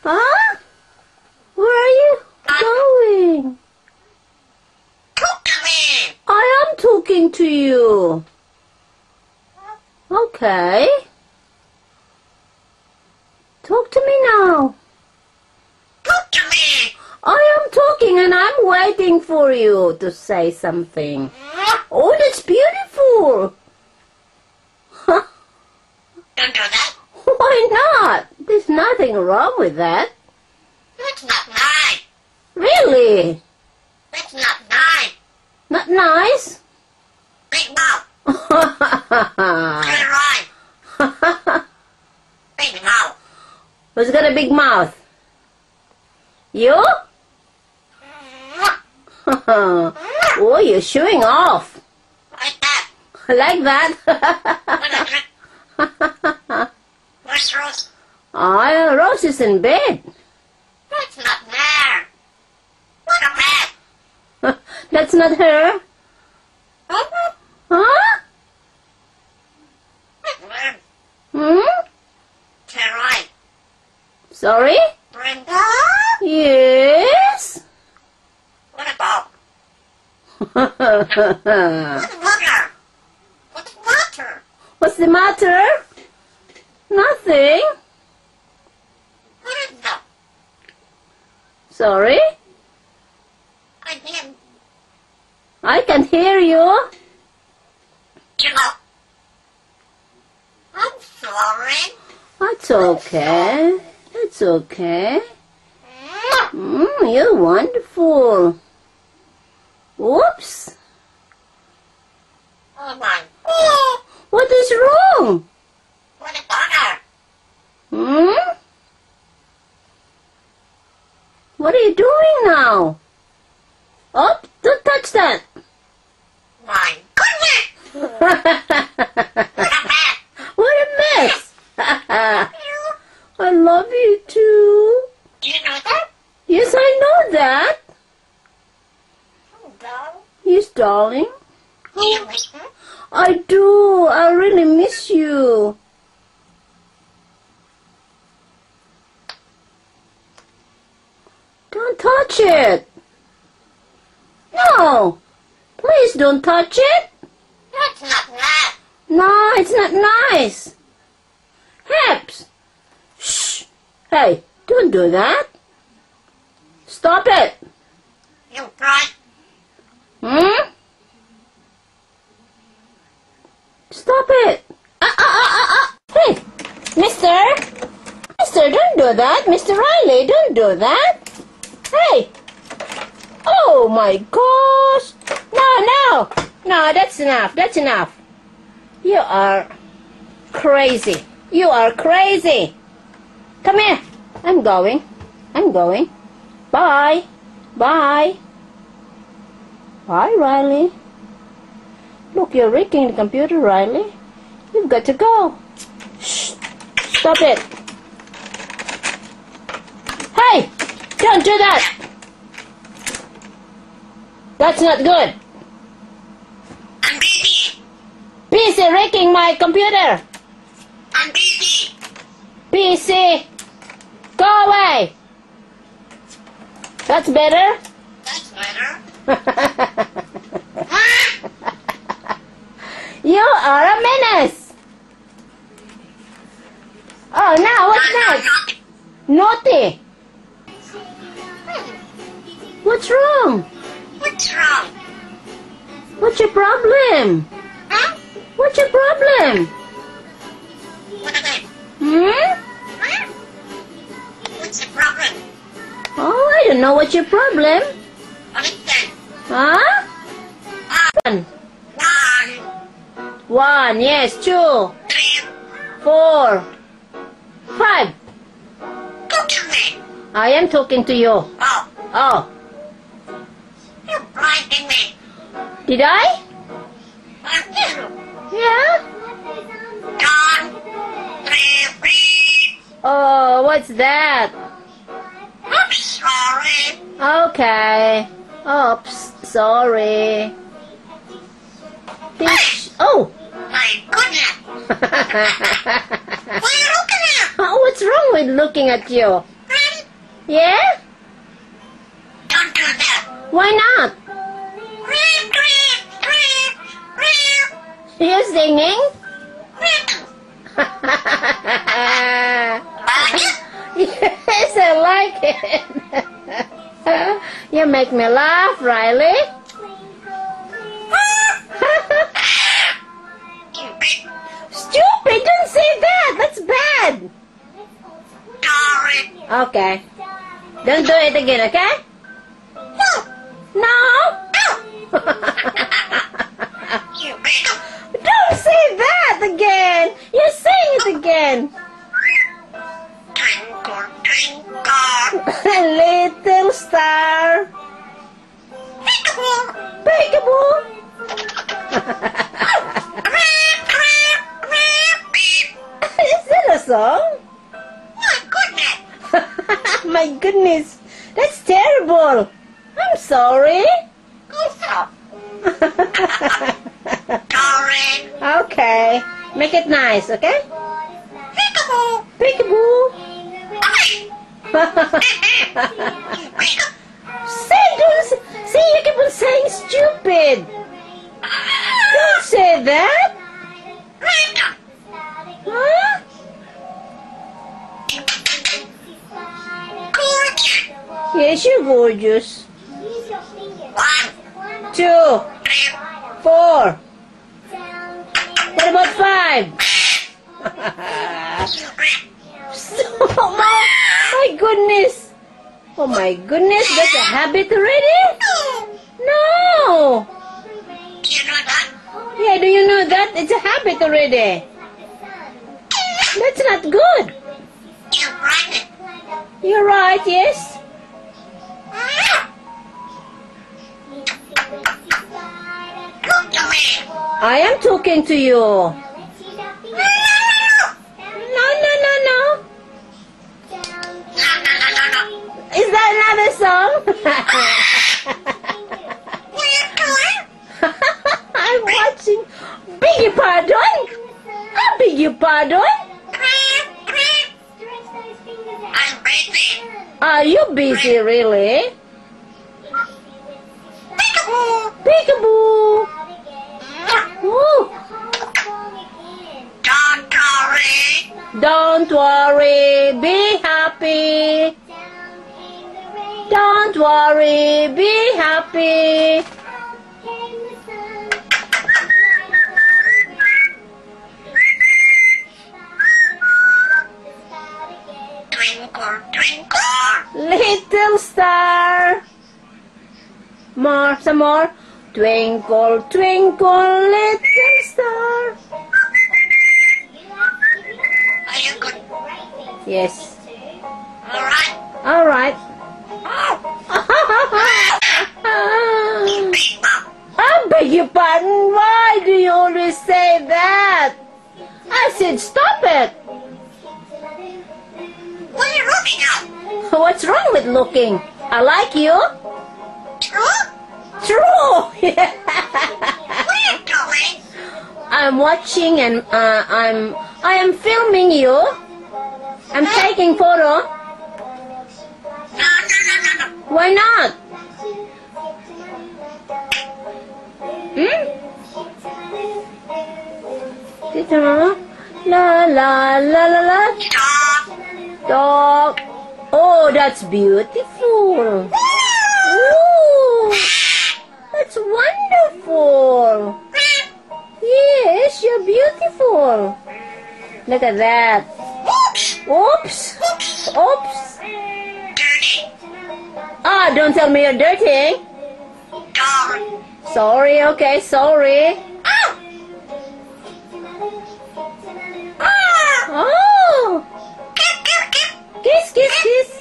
Huh? Where are you going? Talk to me. I am talking to you. Okay. Talk to me now. Talk to me. I am talking and I'm waiting for you to say something. Oh, that's beautiful. Huh? Don't do that. Why not? There's nothing wrong with that. That's not nice. Really? That's not nice. Not nice? Big mouth. You're right. Big mouth. Who's got a big mouth? You? Oh, you're showing off. Like that. Like that? Where's Rose? Oh, Rose is in bed. That's not there. Look at that. That's not her? Huh? Hmm? You're right. Sorry? Brenda? Yes? What about? What's the matter? What's the matter? What's the matter? Nothing. What is that? Sorry? I didn't. I can hear you. You know. I'm sorry. That's okay. It's okay. You're wonderful. Whoops. Oh my. Oh, What is wrong? what a bugger. Hmm? What are you doing now? Oh, don't touch that. My goodness. What a mess. What a mess. I love you too. Do you know that? Yes, I know that. Oh, no. Yes, darling. Do you miss me? I do. I really miss you. Don't touch it. No. Please don't touch it. That's not nice. No, it's not nice. Heps. Shh. Hey, don't do that. Stop it. You tried. Hmm? Stop it. Hey, mister. Mister, don't do that. Mr. Riley, don't do that. Hey. Oh, my gosh. No, that's enough. That's enough. You are crazy. You are crazy. Come here. I'm going. Bye. Bye, Riley. Look, you're wrecking the computer, Riley. You've got to go. Shh. Stop it. Hey! Don't do that! That's not good. I'm busy. PC wrecking my computer. I'm busy. PC. Go away. That's better. That's better. You are a menace. Oh, now what's next? Naughty. What's wrong? What's wrong? What's your problem? Huh? What's your problem? What is it? Hmm? Huh? What's the problem? Oh, I don't know what's your problem. What is it? Huh? One. One, yes, 2, 3. 4, 5. Talk to me. I am talking to you. Oh, Oh, you're blinding me. did I? Are you? Yeah? 1, 2, 3. Oh, what's that? I'm sorry. Okay. Oops, sorry. Oh! My goodness. Why are you looking looking at you. Yeah? Don't do that. Why not? You singing? Yes, I like it. You make me laugh, Riley. Stupid, don't say that. That's bad. Sorry. Okay. Don't do it again, okay? No. Don't say that again. You sing it again. Twinkle, twinkle. Little star. Peekaboo. Peekaboo. Is that a song? My goodness. My goodness. That's terrible. I'm sorry. Sorry. Okay. Make it nice, okay? Peekaboo. Peekaboo. See, you keep on saying stupid. Don't say that. Huh? Gorgeous. Yes, you're gorgeous. 1, 2, 3, 4. What about 5? Oh my goodness. Oh my goodness, that's a habit already? No. You know that? Yeah, do you know that? It's a habit already. That's not good. You're right. You're right, yes. Look to me. I am talking to you. No. No. Is that another song? What are you doing? I'm watching. Beg your pardon? I beg your pardon? I'm busy. Are you busy, really? Peekaboo. Peekaboo. Ooh. Don't worry. Don't worry, be happy. Don't worry, be happy. Twinkle, twinkle. Little star. More, some more. Twinkle, twinkle, little star. Are you good? Yes. All right. All right. Big Mom. I beg your pardon. Why do you always say that? I said stop it. What are you looking at? What's wrong with looking? I like you. True? True. What are you doing? I'm watching and I am filming you. I'm taking photo. No. Why not? Hmm? La la la la la. Stop. Dog. Oh, that's beautiful. Ooh, that's wonderful. Yes, you're beautiful. Look at that. Oops. Oops. Dirty. Ah, don't tell me you're dirty. Dog. Sorry, okay, sorry. Oh. Kip. Kiss, kiss, kiss.